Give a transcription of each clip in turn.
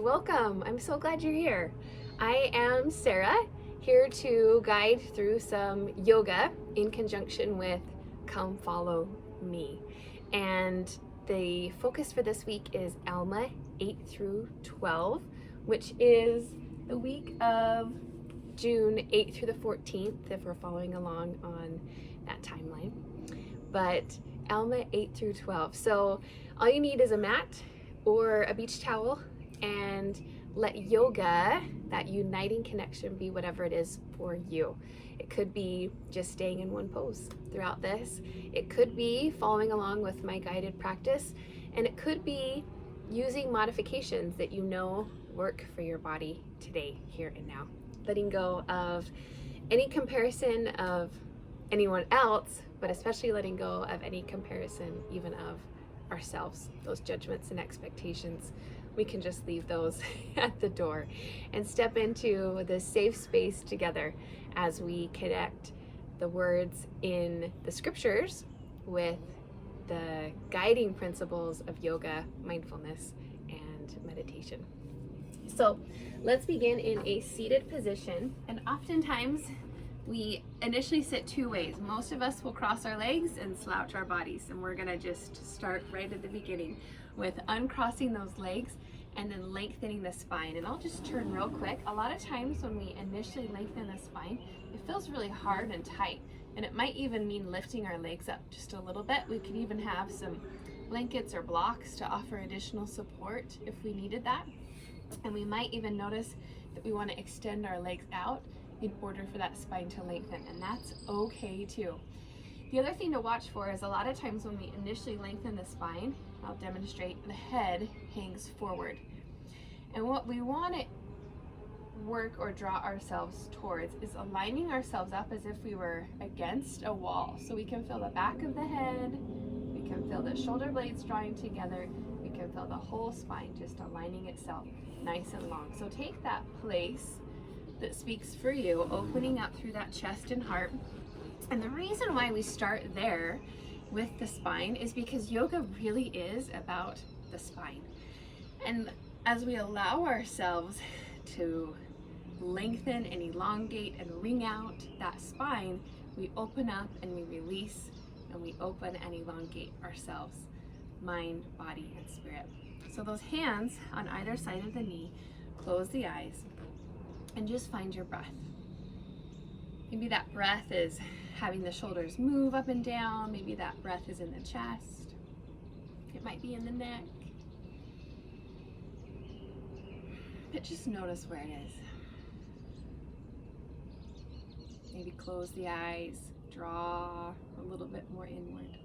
welcome. I'm so glad you're here. I am Sarah, here to guide through some yoga in conjunction with Come Follow Me. And the focus for this week is Alma 8 through 12, which is the week of June 8th through the 14th, if we're following along on that timeline. But Alma 8 through 12. So all you need is a mat or a beach towel, and let yoga, that uniting connection, be whatever it is for you. It could be just staying in one pose throughout this. It could be following along with my guided practice, and it could be using modifications that you know work for your body today, here and now. Letting go of any comparison of anyone else, but especially letting go of any comparison even of ourselves. Those judgments and expectations, we can just leave those at the door and step into this safe space together as we connect the words in the scriptures with the guiding principles of yoga, mindfulness, and meditation. So let's begin in a seated position, and oftentimes we initially sit two ways. Most of us will cross our legs and slouch our bodies, and we're gonna just start right at the beginning with uncrossing those legs and then lengthening the spine. And I'll just turn real quick. A lot of times when we initially lengthen the spine, it feels really hard and tight, and it might even mean lifting our legs up just a little bit. We could even have some blankets or blocks to offer additional support if we needed that. And we might even notice that we want to extend our legs out in order for that spine to lengthen, and that's okay too. The other thing to watch for is a lot of times when we initially lengthen the spine, I'll demonstrate, the head hangs forward. And what we want to work or draw ourselves towards is aligning ourselves up as if we were against a wall. So we can feel the back of the head, we can feel the shoulder blades drawing together, we can feel the whole spine just aligning itself nice and long. So take that place that speaks for you, opening up through that chest and heart. And the reason why we start there with the spine is because yoga really is about the spine. And as we allow ourselves to lengthen and elongate and wring out that spine, we open up and we release, and we open and elongate ourselves, mind, body, and spirit. So those hands on either side of the knee, close the eyes, and just find your breath. Maybe that breath is having the shoulders move up and down. Maybe that breath is in the chest. It might be in the neck. But just notice where it is. Maybe close the eyes, draw a little bit more inward.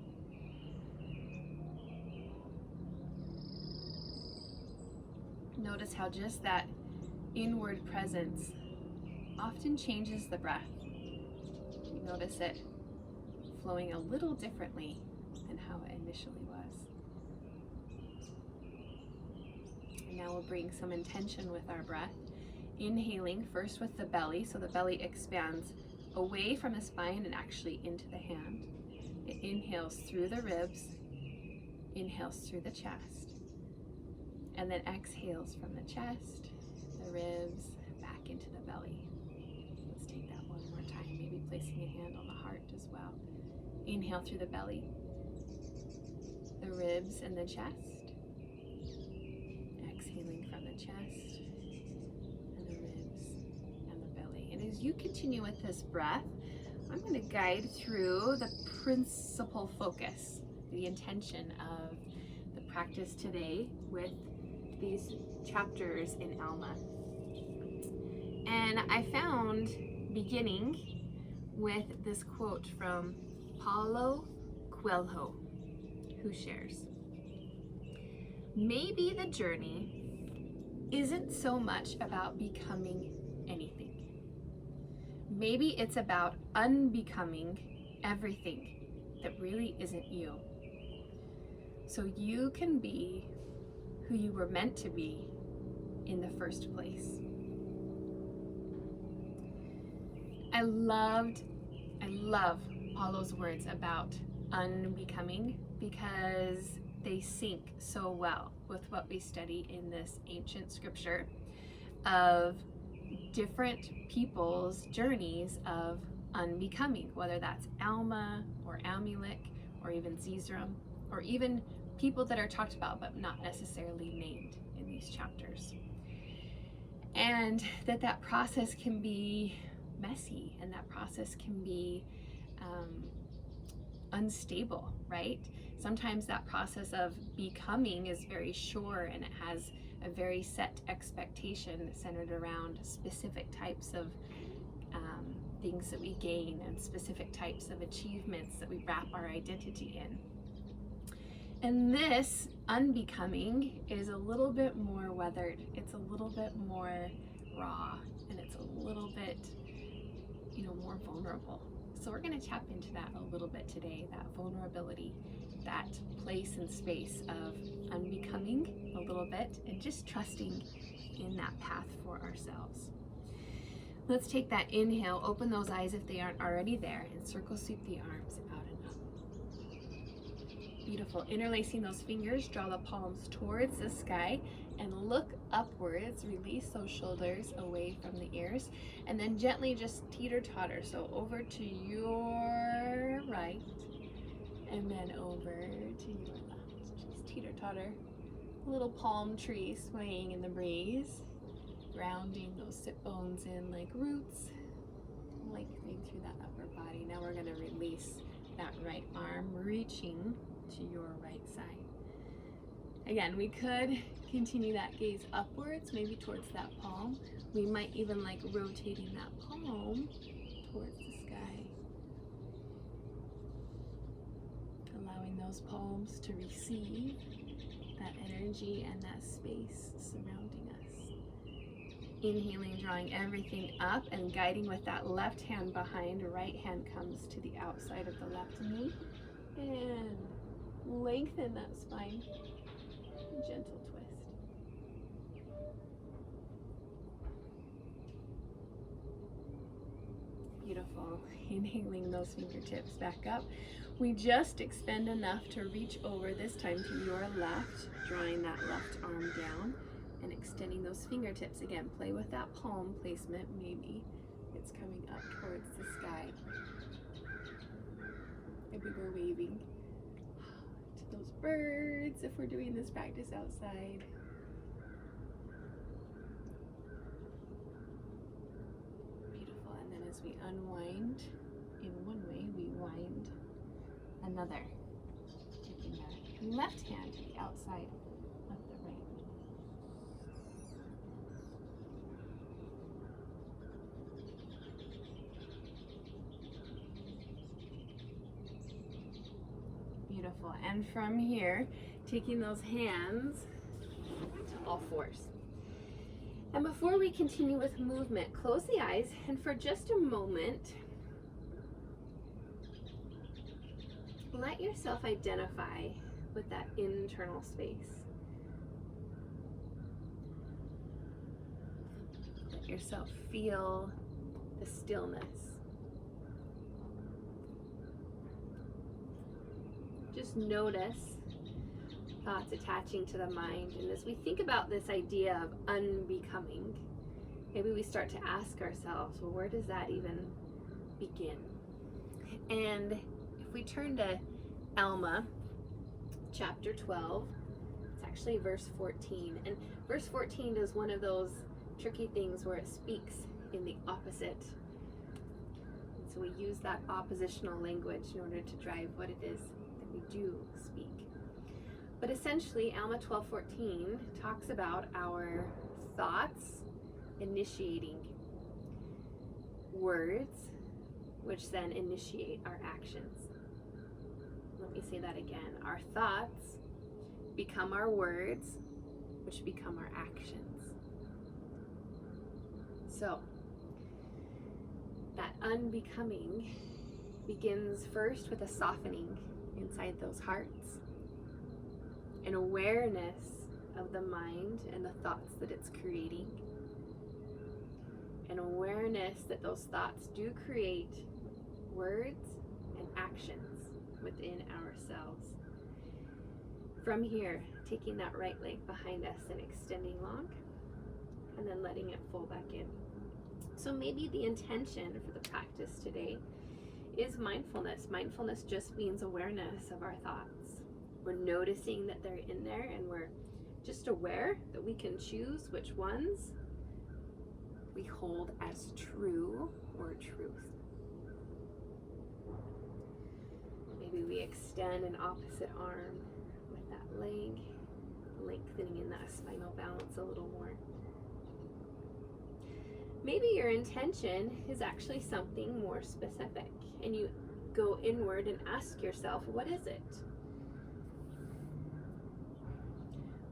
Notice how just that inward presence often changes the breath. You notice it flowing a little differently than how it initially was. And now we'll bring some intention with our breath. Inhaling first with the belly, so the belly expands away from the spine and actually into the hand. It inhales through the ribs, inhales through the chest, and then exhales from the chest, the ribs, back into the belly. Let's take that one more time, maybe placing a hand on the heart as well. Inhale through the belly, the ribs and the chest. Exhaling from the chest, and the ribs and the belly. And as you continue with this breath, I'm going to guide through the principal focus, the intention of the practice today with these chapters in Alma. And I found beginning with this quote from Paulo Coelho, who shares, "Maybe the journey isn't so much about becoming anything. Maybe it's about unbecoming everything that really isn't you, so you can be who you were meant to be in the first place." I love Paulo's words about unbecoming because they sync so well with what we study in this ancient scripture of different people's journeys of unbecoming, whether that's Alma or Amulek or even Zizram, or even people that are talked about but not necessarily named in these chapters. And that process can be messy, and that process can be unstable, right? Sometimes that process of becoming is very sure, and it has a very set expectation centered around specific types of things that we gain and specific types of achievements that we wrap our identity in. And this unbecoming is a little bit more weathered. It's a little bit more raw, and it's a little bit, more vulnerable. So we're going to tap into that a little bit today, that vulnerability, that place and space of unbecoming a little bit, and just trusting in that path for ourselves. Let's take that inhale, open those eyes if they aren't already there, and circle sweep the arms out and up. Beautiful. Interlacing those fingers, draw the palms towards the sky and look upwards. Release those shoulders away from the ears, and then gently just teeter-totter. So over to your right and then over to your left. Just teeter-totter. A little palm tree swaying in the breeze, grounding those sit bones in like roots, lengthening through that upper body. Now we're going to release that right arm, reaching to your right side. Again, we could continue that gaze upwards, maybe towards that palm. We might even like rotating that palm towards the sky, allowing those palms to receive that energy and that space surrounding us. Inhaling, drawing everything up and guiding with that left hand behind. Right hand comes to the outside of the left knee, and lengthen that spine. Gentle twist. Beautiful. Inhaling those fingertips back up. We just extend enough to reach over, this time to your left, drawing that left arm down and extending those fingertips. Again, play with that palm placement. Maybe it's coming up towards the sky. Maybe we're waving to those birds if we're doing this practice outside. Beautiful. And then as we unwind in one way, we wind another, taking the left hand to the outside of the right. Beautiful. And from here, taking those hands to all fours. And before we continue with movement, close the eyes, and for just a moment, let yourself identify with that internal space. Let yourself feel the stillness. Just notice thoughts attaching to the mind. And as we think about this idea of unbecoming, maybe we start to ask ourselves, well, where does that even begin? And if we turn to Alma, chapter 12, it's actually verse 14. And verse 14 is one of those tricky things where it speaks in the opposite. And so we use that oppositional language in order to drive what it is that we do speak. But essentially, Alma 12:14 talks about our thoughts initiating words, which then initiate our actions. Let me say that again. Our thoughts become our words, which become our actions. So, that unbecoming begins first with a softening inside those hearts, an awareness of the mind and the thoughts that it's creating, an awareness that those thoughts do create words and actions within ourselves. From here, taking that right leg behind us and extending long, and then letting it fold back in. So maybe the intention for the practice today is mindfulness. Mindfulness just means awareness of our thoughts. We're noticing that they're in there, and we're just aware that we can choose which ones we hold as true or truth. Maybe we extend an opposite arm with that leg, lengthening in that spinal balance a little more. Maybe your intention is actually something more specific, and you go inward and ask yourself, what is it?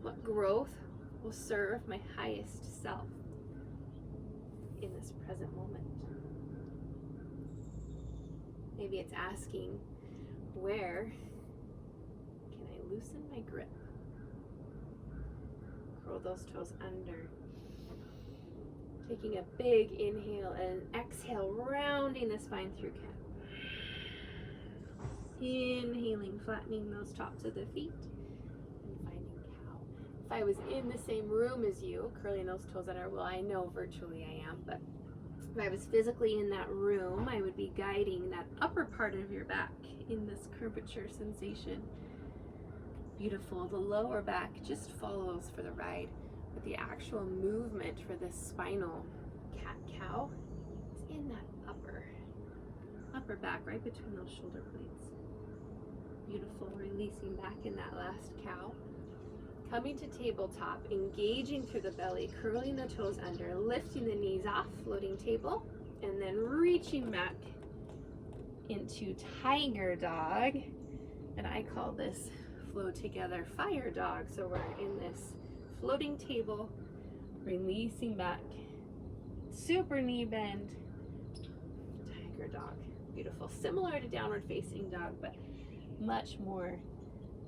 What growth will serve my highest self in this present moment? Maybe it's asking, where can I loosen my grip? Curl those toes under. Taking a big inhale and exhale, rounding the spine through cat. Inhaling, flattening those tops of the feet, and finding cow. If I was in the same room as you, curling those toes under, well, I know virtually I am, but if I was physically in that room, I would be guiding that upper part of your back in this curvature sensation. Beautiful. The lower back just follows for the ride, but the actual movement for this spinal cat-cow is in that upper back, right between those shoulder blades. Beautiful. Releasing back in that last cow. Coming to tabletop, engaging through the belly, curling the toes under, lifting the knees off, floating table, and then reaching back into tiger dog. And I call this flow together fire dog. So we're in this floating table, releasing back, super knee bend, tiger dog. Beautiful. Similar to downward facing dog, but much more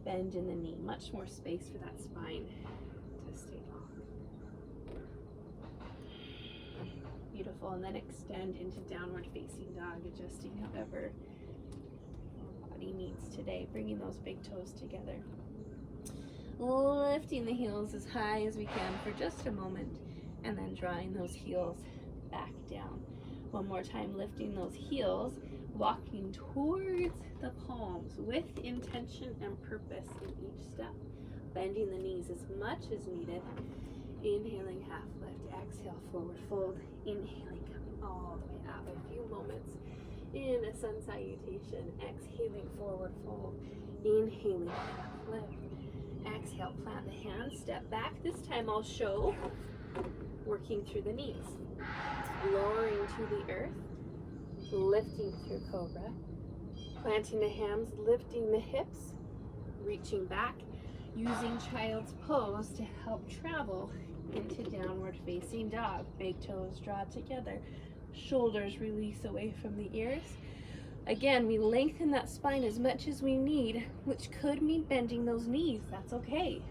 bend in the knee, much more space for that spine to stay long. Beautiful. And then extend into downward facing dog, adjusting however your body needs today, bringing those big toes together. Lifting the heels as high as we can for just a moment, and then drawing those heels back down. One more time, lifting those heels, walking towards the palms with intention and purpose in each step. Bending the knees as much as needed. Inhaling, half lift. Exhale, forward fold. Inhaling, coming all the way up. A few moments in a sun salutation. Exhaling, forward fold. Inhaling, half lift. Exhale, plant the hands, step back. This time I'll show working through the knees. Lowering to the earth, lifting through cobra, planting the hands, lifting the hips, reaching back, using child's pose to help travel into downward facing dog. Big toes draw together, shoulders release away from the ears. Again, we lengthen that spine as much as we need, which could mean bending those knees. That's okay.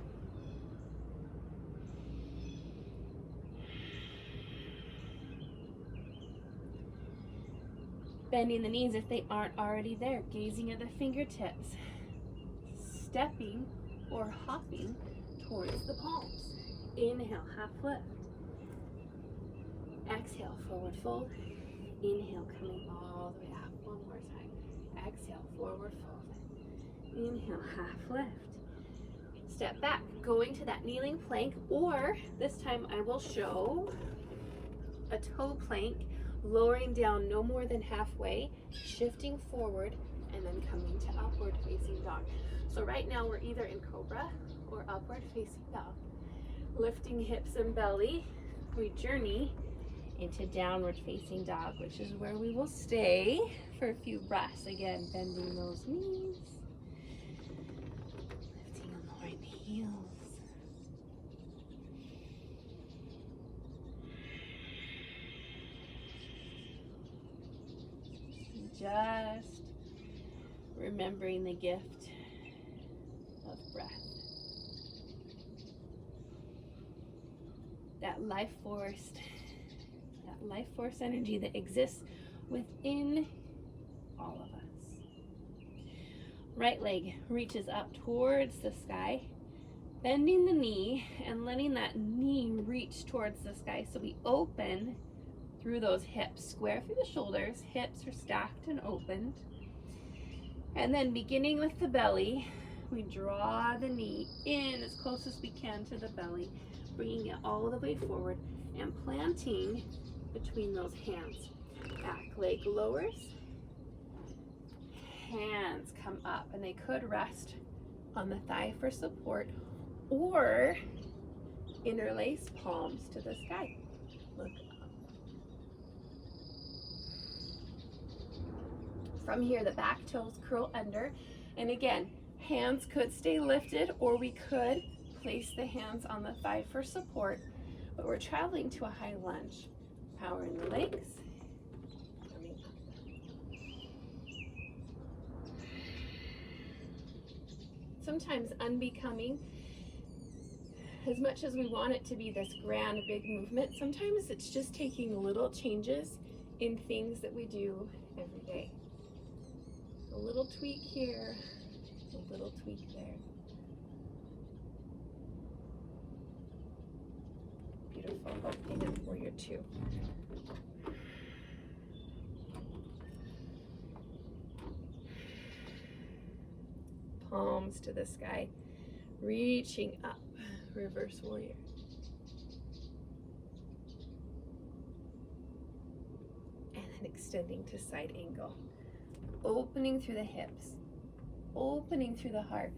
Bending the knees if they aren't already there, gazing at the fingertips, stepping or hopping towards the palms. Inhale, half lift. Exhale, forward fold. Inhale, coming all the way up. One more time. Exhale, forward fold. Inhale, half lift. Step back, going to that kneeling plank, or this time I will show a toe plank, lowering down no more than halfway, shifting forward, and then coming to upward facing dog. So right now we're either in cobra or upward facing dog. Lifting hips and belly, we journey into downward facing dog, which is where we will stay for a few breaths. Again, bending those knees, lifting and lowering the heels. Just remembering the gift of breath. That life force energy that exists within all of us. Right leg reaches up towards the sky, bending the knee and letting that knee reach towards the sky. So we open through those hips, square through the shoulders, hips are stacked and opened. And then beginning with the belly, we draw the knee in as close as we can to the belly, bringing it all the way forward and planting between those hands. Back leg lowers, hands come up, and they could rest on the thigh for support or interlace palms to the sky. Look up. From here, the back toes curl under, and again, hands could stay lifted, or we could place the hands on the thigh for support, but we're traveling to a high lunge. Power in the legs. Coming up. Sometimes unbecoming, as much as we want it to be this grand, big movement, sometimes it's just taking little changes in things that we do every day. A little tweak here, a little tweak there. Beautiful. And then warrior two. Palms to the sky, reaching up. Reverse warrior. And then extending to side angle. Opening through the hips, opening through the heart,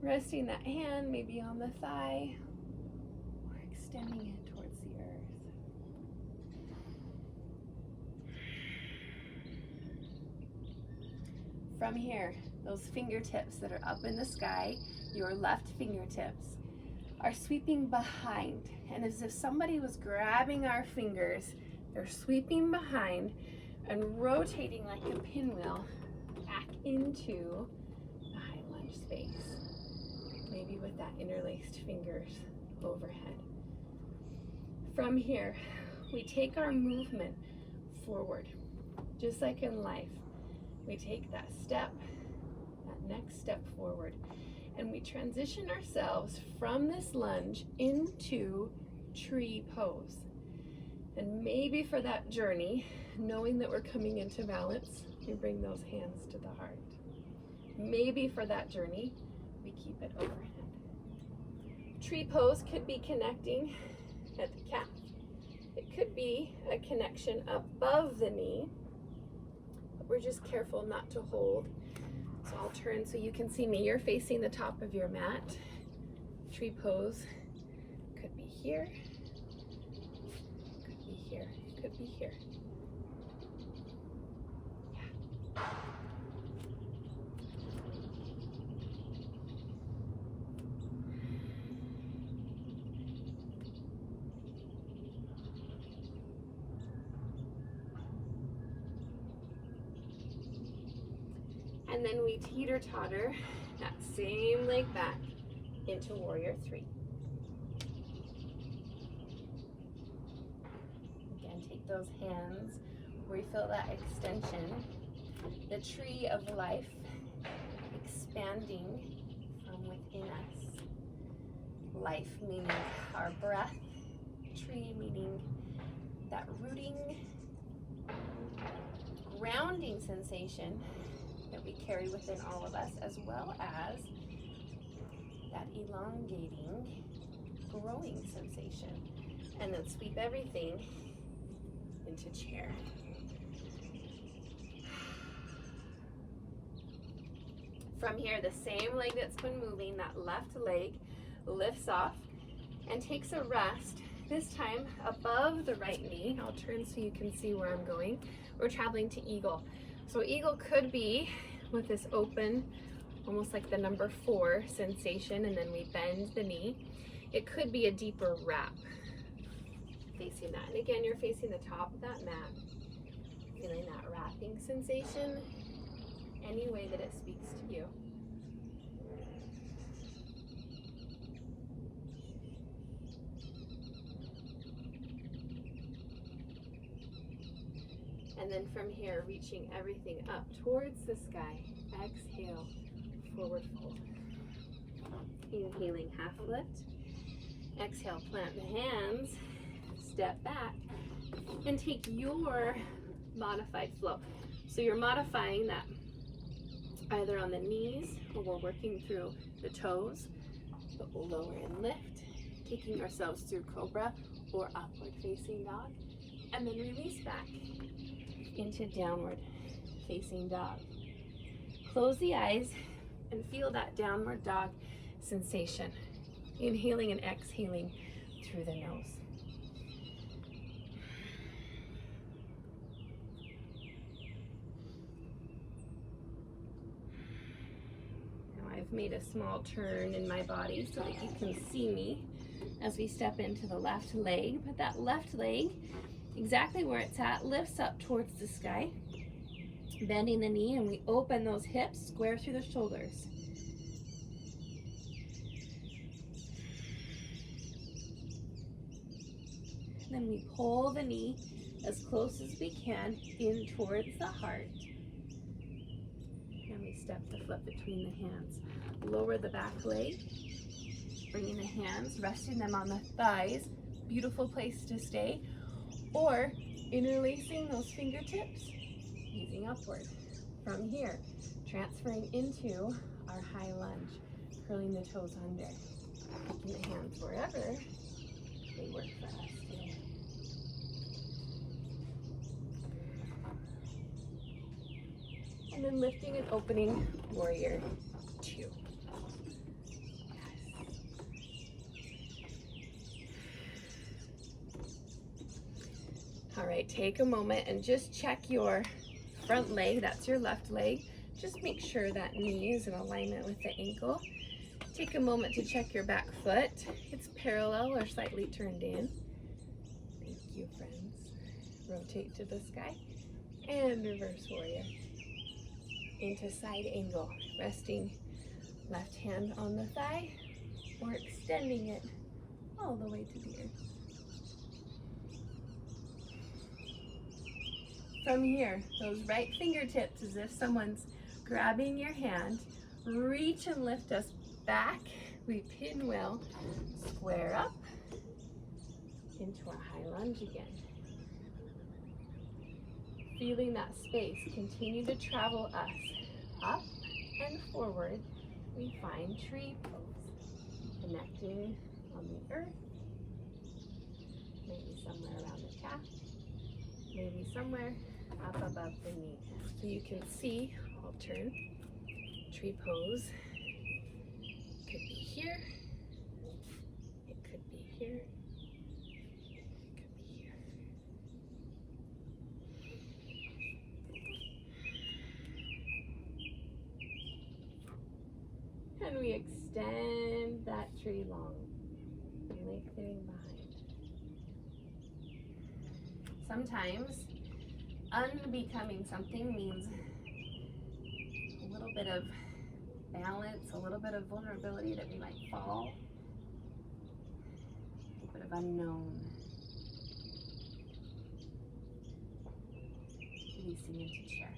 resting that hand maybe on the thigh or extending it towards the earth. From here, those fingertips that are up in the sky, your left fingertips, are sweeping behind, and as if somebody was grabbing our fingers, they're sweeping behind and rotating like a pinwheel back into the high lunge space, maybe with that interlaced fingers overhead. From here, we take our movement forward, just like in life. We take that step, that next step forward, and we transition ourselves from this lunge into tree pose. And maybe for that journey, knowing that we're coming into balance, we bring those hands to the heart. Maybe for that journey, we keep it overhead. Tree pose could be connecting at the calf. It could be a connection above the knee, but we're just careful not to hold. So I'll turn so you can see me. You're facing the top of your mat. Tree pose could be here, could be here, could be here. Yeah. And then we teeter-totter that same leg back into warrior three. Again, take those hands where you feel that extension, the tree of life expanding from within us. Life meaning our breath, tree meaning that rooting, grounding sensation that we carry within all of us, as well as that elongating, growing sensation. And then sweep everything into chair. From here, the same leg that's been moving, that left leg, lifts off and takes a rest, this time above the right knee. I'll turn so you can see where I'm going. We're traveling to eagle. So eagle could be with this open, almost like the number 4 sensation, and then we bend the knee. It could be a deeper wrap, facing that. And again, you're facing the top of that mat, feeling that wrapping sensation, any way that it speaks to you. And then from here, reaching everything up towards the sky. Exhale, forward fold. Inhaling, half lift. Exhale, plant the hands, step back, and take your modified flow. So you're modifying that either on the knees, or we're working through the toes, but we'll lower and lift, taking ourselves through cobra or upward facing dog, and then release back into downward facing dog. Close the eyes and feel that downward dog sensation. Inhaling and exhaling through the nose. Now I've made a small turn in my body so that you can see me as we step into the left leg. But that left leg, exactly where it's at, lifts up towards the sky, bending the knee, and we open those hips, square through the shoulders. Then we pull the knee as close as we can in towards the heart. And we step the foot between the hands. Lower the back leg, bringing the hands, resting them on the thighs. Beautiful place to stay. Or interlacing those fingertips, easing upward. From here, transferring into our high lunge, curling the toes under, taking the hands wherever they work for us today. And then lifting and opening, warrior two. Yes. All right, take a moment and just check your front leg. That's your left leg. Just make sure that knee is in alignment with the ankle. Take a moment to check your back foot. It's parallel or slightly turned in. Thank you, friends. Rotate to the sky and reverse warrior. Into side angle, resting left hand on the thigh or extending it all the way to the earth. From here, those right fingertips, as if someone's grabbing your hand, reach and lift us back. We pinwheel, square up into our high lunge again. Feeling that space continue to travel us up and forward. We find tree pose, connecting on the earth, maybe somewhere around the calf, maybe somewhere up above the knee. So you can see, I'll turn, tree pose. It could be here, it could be here, and we extend that tree long, lengthening behind. Sometimes unbecoming something means a little bit of balance, a little bit of vulnerability that we might fall, a little bit of unknown. Releasing into chair.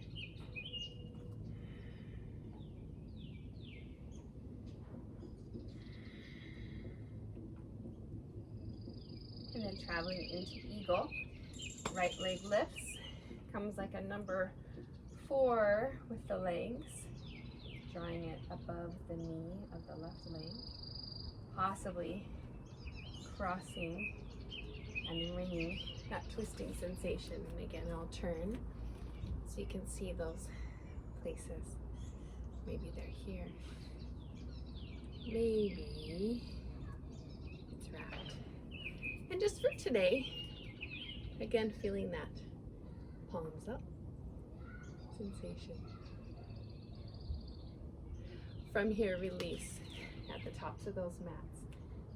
And then traveling into eagle, right leg lifts, comes like a number 4 with the legs, drawing it above the knee of the left leg, possibly crossing and ringing, that twisting sensation. And again, I'll turn so you can see those places. Maybe they're here. Maybe it's wrapped. And just for today, again, feeling that palms up sensation. From here, release at the tops of those mats.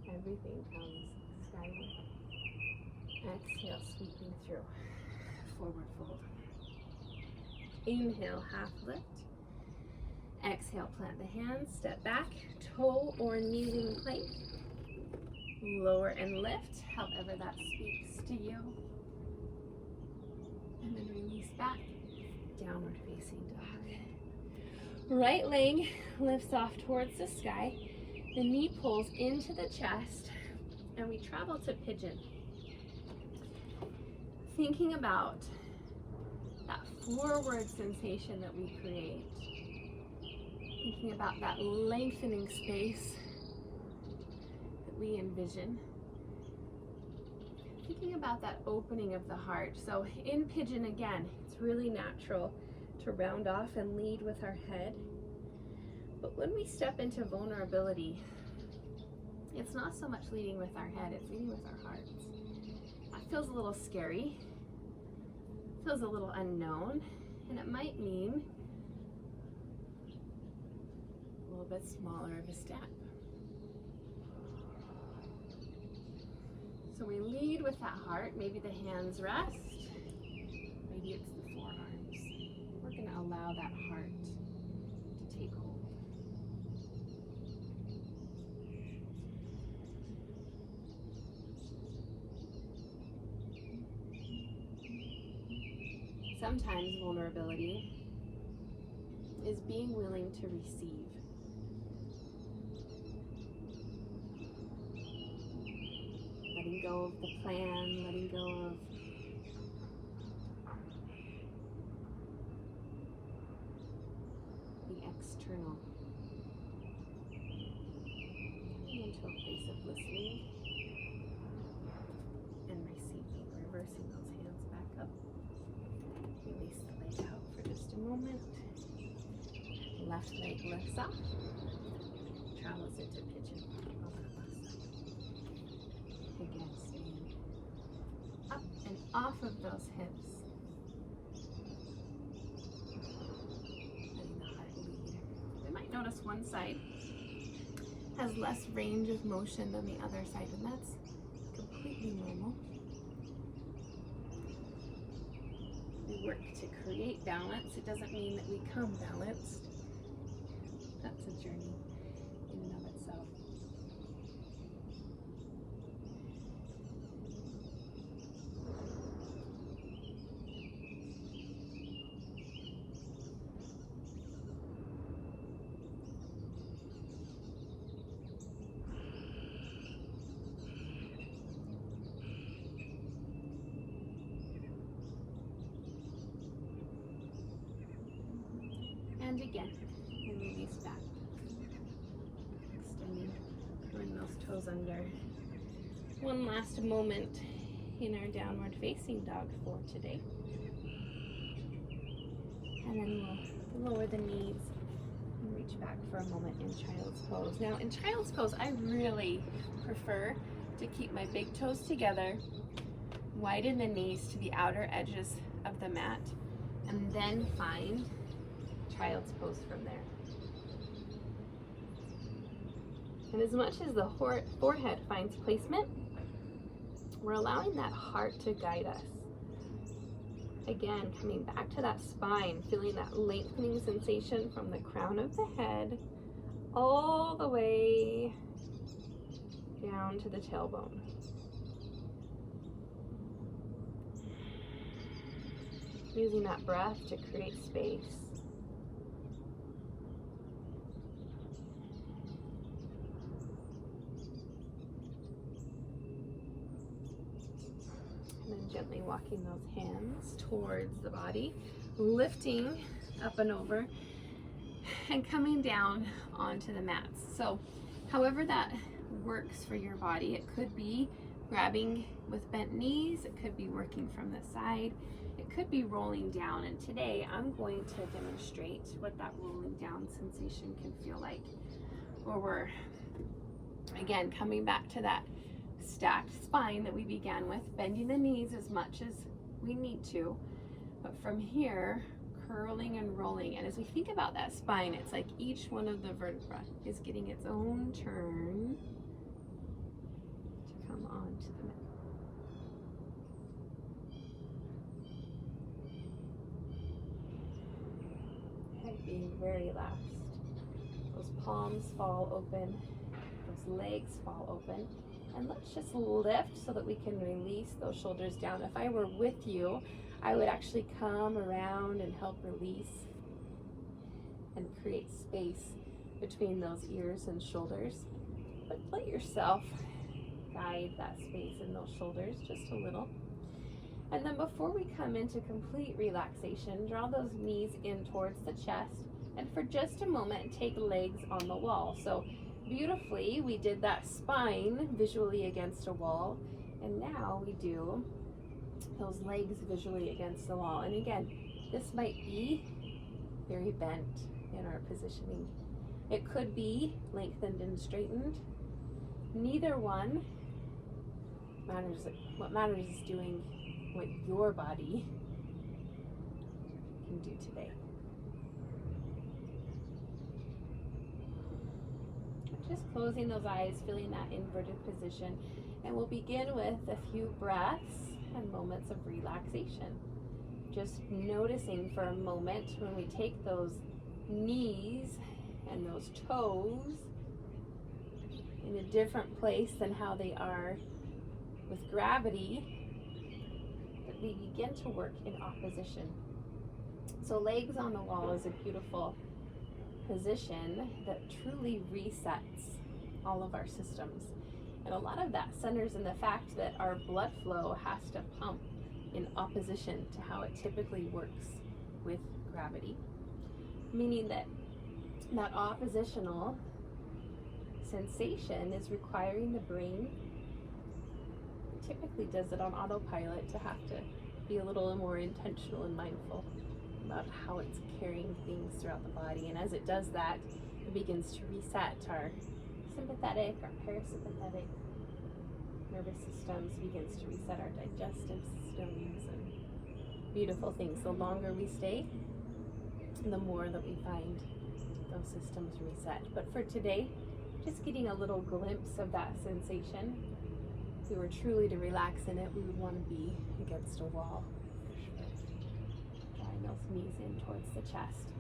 Everything comes skyward. Exhale, sweeping through. Forward fold. Inhale, half lift. Exhale, plant the hands, step back, toe or kneeling plank. Lower and lift, however that speaks to you. And then release back, downward facing dog. Right leg lifts off towards the sky. The knee pulls into the chest, and we travel to pigeon. Thinking about that forward sensation that we create. Thinking about that lengthening space that we envision. Thinking about that opening of the heart. So in pigeon, again, it's really natural to round off and lead with our head. But when we step into vulnerability, it's not so much leading with our head, it's leading with our hearts. That feels a little scary, feels a little unknown, and it might mean a little bit smaller of a step. So we lead with that heart. Maybe the hands rest, maybe it's the forearms. We're going to allow that heart to take hold. Sometimes vulnerability is being willing to receive. Letting go of the plan, letting go of the external. Coming into a place of listening and receiving. Reversing those hands back up. Release the leg out for just a moment. Left leg lifts up. Travels into pigeon. Again, staying up and off of those hips. Letting the heart lead. We might notice one side has less range of motion than the other side, and that's completely normal. We work to create balance. It doesn't mean that we come balanced. That's a journey in and of itself. And again, and release back. Extending, pulling those toes under. One last moment in our downward facing dog for today. And then we'll lower the knees and reach back for a moment in child's pose. Now in child's pose, I really prefer to keep my big toes together, widen the knees to the outer edges of the mat, and then find child's pose from there. And as much as the forehead finds placement, we're allowing that heart to guide us. Again, coming back to that spine, feeling that lengthening sensation from the crown of the head all the way down to the tailbone. Using that breath to create space. And then gently walking those hands towards the body, lifting up and over, and coming down onto the mats. So however that works for your body, it could be grabbing with bent knees, it could be working from the side, it could be rolling down. And today I'm going to demonstrate what that rolling down sensation can feel like, where we're again coming back to that stacked spine that we began with, bending the knees as much as we need to, but from here curling and rolling. And as we think about that spine, it's like each one of the vertebrae is getting its own turn to come onto the mat. Head being very relaxed. Those palms fall open, those legs fall open. And let's just lift so that we can release those shoulders down. If I were with you, I would actually come around and help release and create space between those ears and shoulders. But let yourself guide that space in those shoulders just a little. And then before we come into complete relaxation, draw those knees in towards the chest, and for just a moment, take legs on the wall. So beautifully, we did that spine visually against a wall, and now we do those legs visually against the wall. And again, this might be very bent in our positioning. It could be lengthened and straightened. Neither one matters. What matters is doing what your body can do today. Just closing those eyes, feeling that inverted position, and we'll begin with a few breaths and moments of relaxation. Just noticing for a moment when we take those knees and those toes in a different place than how they are with gravity, that we begin to work in opposition. So legs on the wall is a beautiful position that truly resets all of our systems. And a lot of that centers in the fact that our blood flow has to pump in opposition to how it typically works with gravity. Meaning that that oppositional sensation is requiring the brain, it typically does it on autopilot, to have to be a little more intentional and mindful about how it's carrying things throughout the body. And as it does that, it begins to reset our sympathetic, our parasympathetic nervous systems, begins to reset our digestive systems, and beautiful things. The longer we stay, the more that we find those systems reset. But for today, just getting a little glimpse of that sensation. If we were truly to relax in it, we would want to be against a wall. Drawing those knees in towards the chest.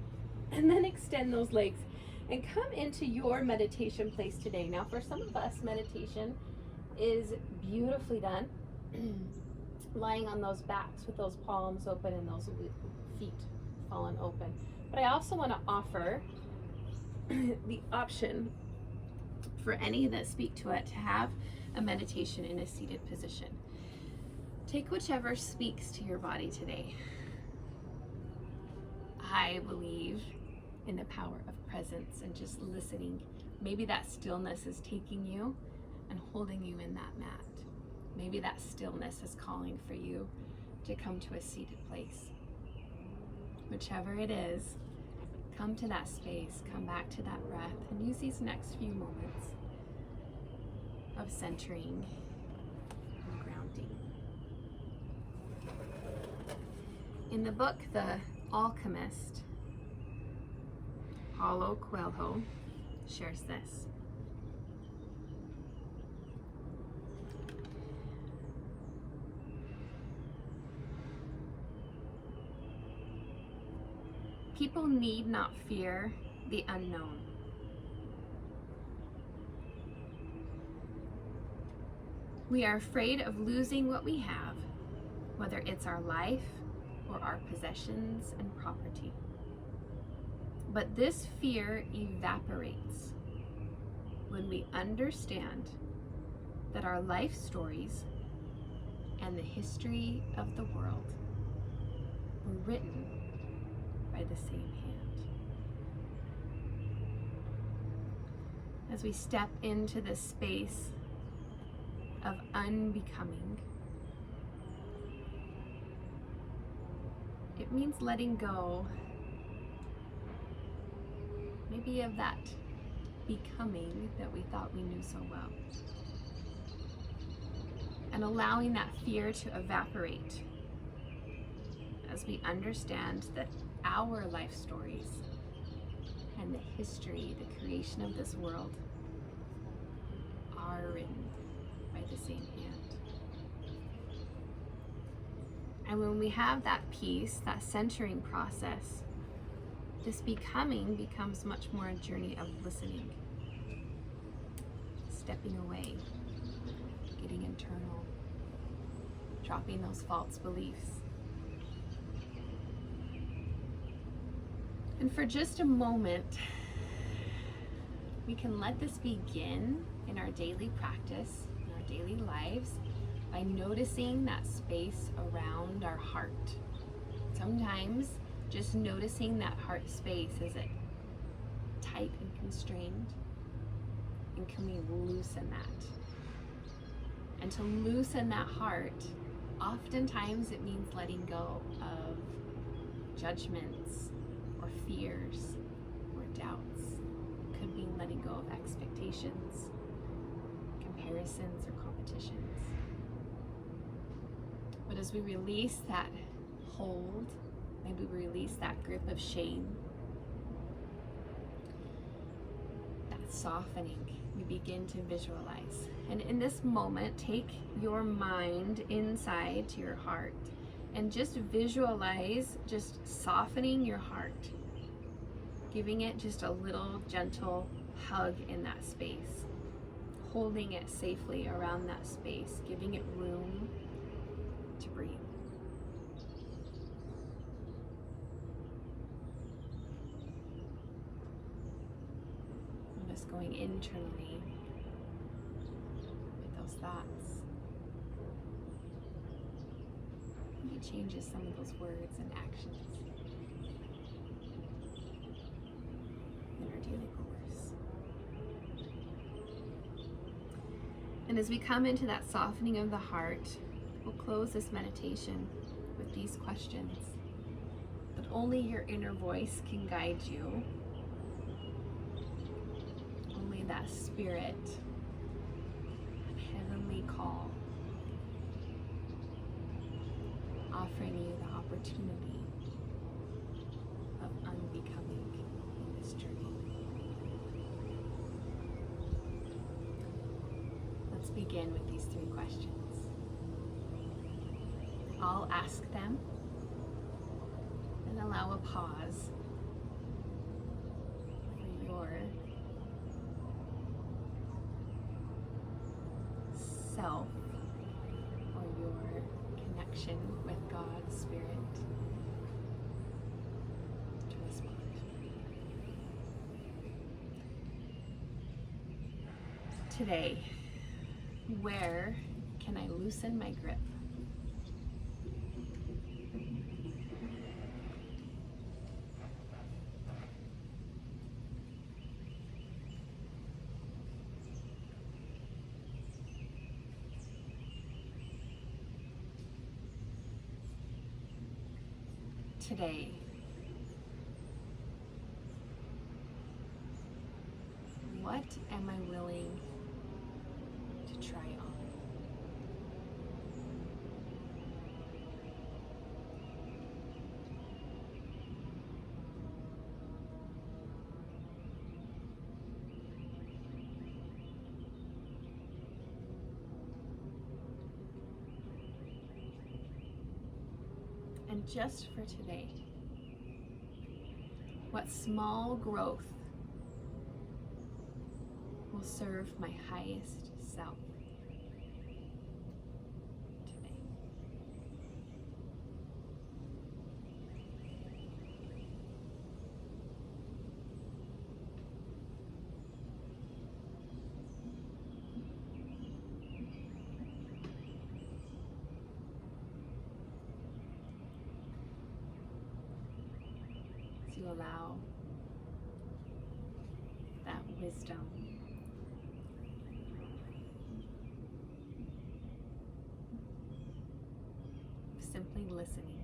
And then extend those legs and come into your meditation place today. Now, for some of us, meditation is beautifully done lying on those backs with those palms open and those feet fallen open. But I also want to offer the option for any that speak to it to have a meditation in a seated position. Take whichever speaks to your body today. I believe in the power of presence and just listening. Maybe that stillness is taking you and holding you in that mat. Maybe that stillness is calling for you to come to a seated place. Whichever it is, come to that space, come back to that breath, and use these next few moments of centering and grounding. In the book, The Alchemist, Paulo Coelho shares this. People need not fear the unknown. We are afraid of losing what we have, whether it's our life or our possessions and property. But this fear evaporates when we understand that our life stories and the history of the world were written by the same hand. As we step into this space of unbecoming, it means letting go maybe of that becoming that we thought we knew so well, and allowing that fear to evaporate as we understand that our life stories and the history, the creation of this world, are written by the same hand. And when we have that peace, that centering process, this becoming becomes much more a journey of listening, stepping away, getting internal, dropping those false beliefs. And for just a moment, we can let this begin in our daily practice, in our daily lives, by noticing that space around our heart. Sometimes just noticing that heart space, is it tight and constrained? And can we loosen that? And to loosen that heart, oftentimes it means letting go of judgments or fears or doubts. It could mean letting go of expectations, comparisons, or competitions. But as we release that hold, maybe we release that grip of shame, that softening, we begin to visualize. And in this moment, take your mind inside to your heart and just visualize just softening your heart, giving it just a little gentle hug in that space, holding it safely around that space, giving it room to breathe. I'm just going internally with those thoughts. Maybe it changes some of those words and actions in our daily course. And as we come into that softening of the heart, we'll close this meditation with these questions. But only your inner voice can guide you. Only that spirit, that heavenly call, offering you the opportunity of unbecoming in this journey. Let's begin with these 3 questions. I'll ask them and allow a pause for your self or your connection with God, Spirit, to respond. Today, where can I loosen my grip? Today, what am I willing to try on? And just for today, what small growth will serve my highest self today? As you allow that wisdom of simply listening.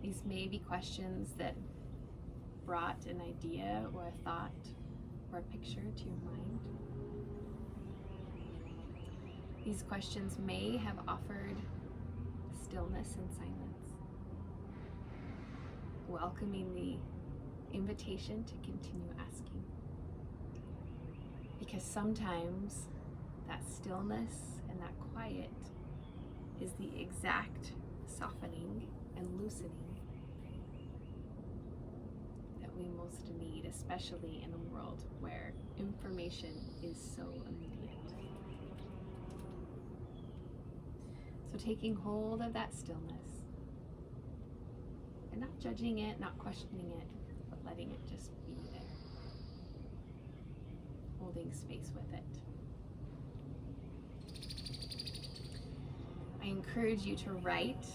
These may be questions that brought an idea or a thought or a picture to your mind. These questions may have offered stillness and silence, welcoming the invitation to continue asking. Because sometimes that stillness and that quiet is the exact softening and loosening that we most need, especially in a world where information is so immediate. So taking hold of that stillness and not judging it, not questioning it, but letting it just be there. Holding space with it. I encourage you to write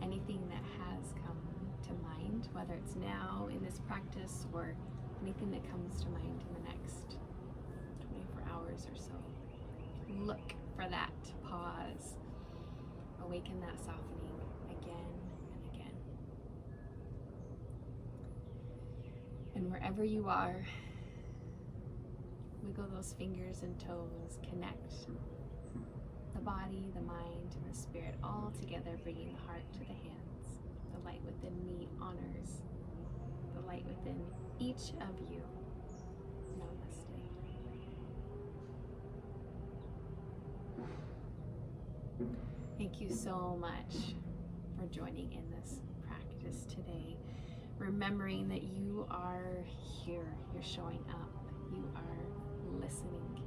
anything that has come to mind, whether it's now in this practice or anything that comes to mind in the next 24 hours or so. Look for that pause. Awaken that softening again and again. And wherever you are, wiggle those fingers and toes, connect the body, the mind, and the spirit all together, bringing the heart to the hands. The light within me honors the light within each of you. Namaste. Thank you so much for joining in this practice today. Remembering that you are here, you're showing up, you are listening,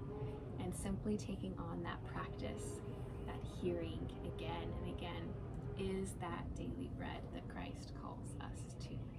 and simply taking on that practice, that hearing again and again, is that daily bread that Christ calls us to.